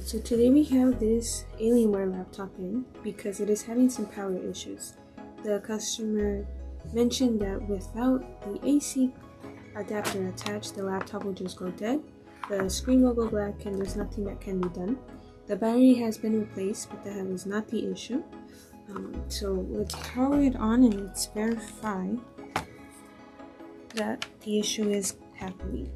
So today we have this Alienware laptop in because it is having some power issues. The customer mentioned that without the AC adapter attached, the laptop will just go dead. The screen will go black and there's nothing that can be done. The battery has been replaced, but that was not the issue. So let's power it on and let's verify that the issue is happening.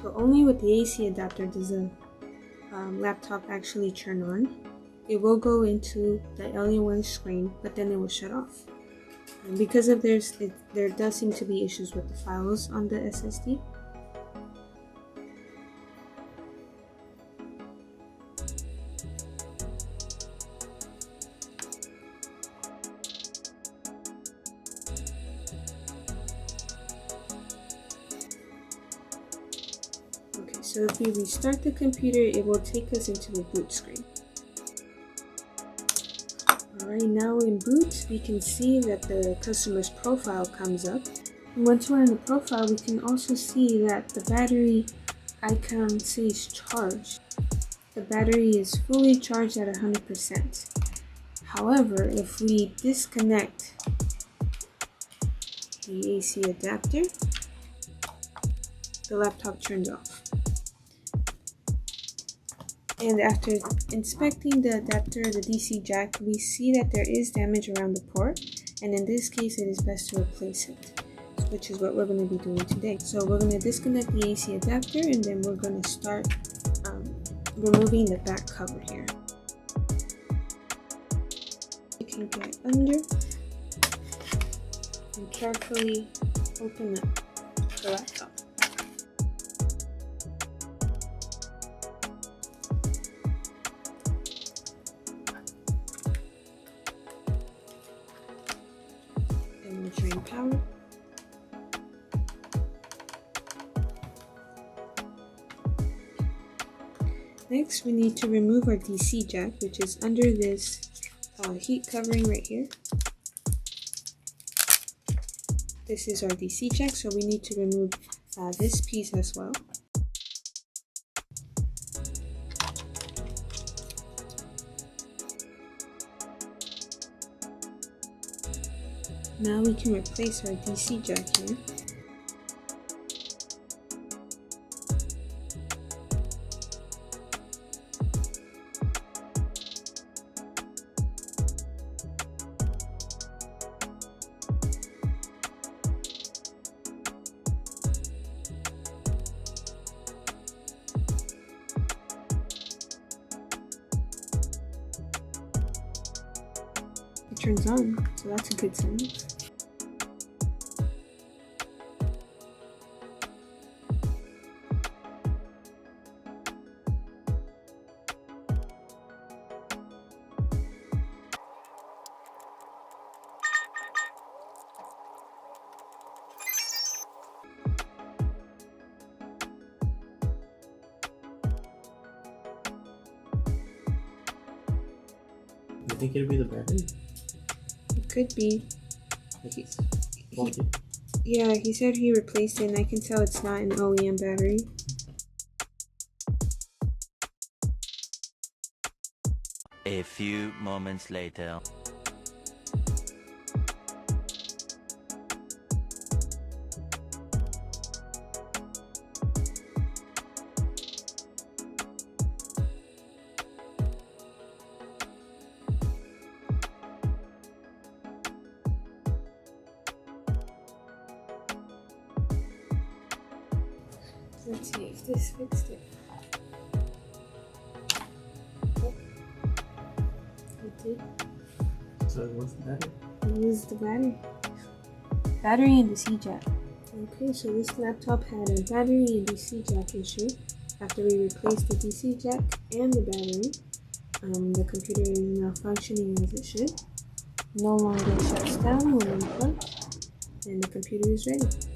So only with the AC adapter does the laptop actually turn on. It will go into the Alienware screen, but then it will shut off. And because of there does seem to be issues with the files on the SSD. Okay, so if we restart the computer, it will take us into the boot screen. Alright, now in boot, we can see that the customer's profile comes up. And once we're in the profile, we can also see that the battery icon says charged. The battery is fully charged at 100%. However, if we disconnect the AC adapter, the laptop turns off. And after inspecting the adapter, the DC jack, we see that there is damage around the port, and in this case it is best to replace it, which is what we're going to be doing today. So we're going to disconnect the AC adapter and then we're going to start removing the back cover here. You can get under and carefully open up the laptop. Drain power. Next, we need to remove our DC jack, which is under this heat covering right here. This is our DC jack, so we need to remove this piece as well. Now we can replace our DC jack here. It turns on, so that's a good sign. You think it'd be the battery? It could be. Faulty? Yeah, he said he replaced it, and I can tell it's not an OEM battery. A few moments later. Let's see if this fixed it. Oh, it did. So what's the battery? It was the battery. Battery and DC jack. Okay, so this laptop had a battery and DC jack issue. After we replaced the DC jack and the battery, the computer is now functioning as it should. No longer shuts down when unplugged, and the computer is ready.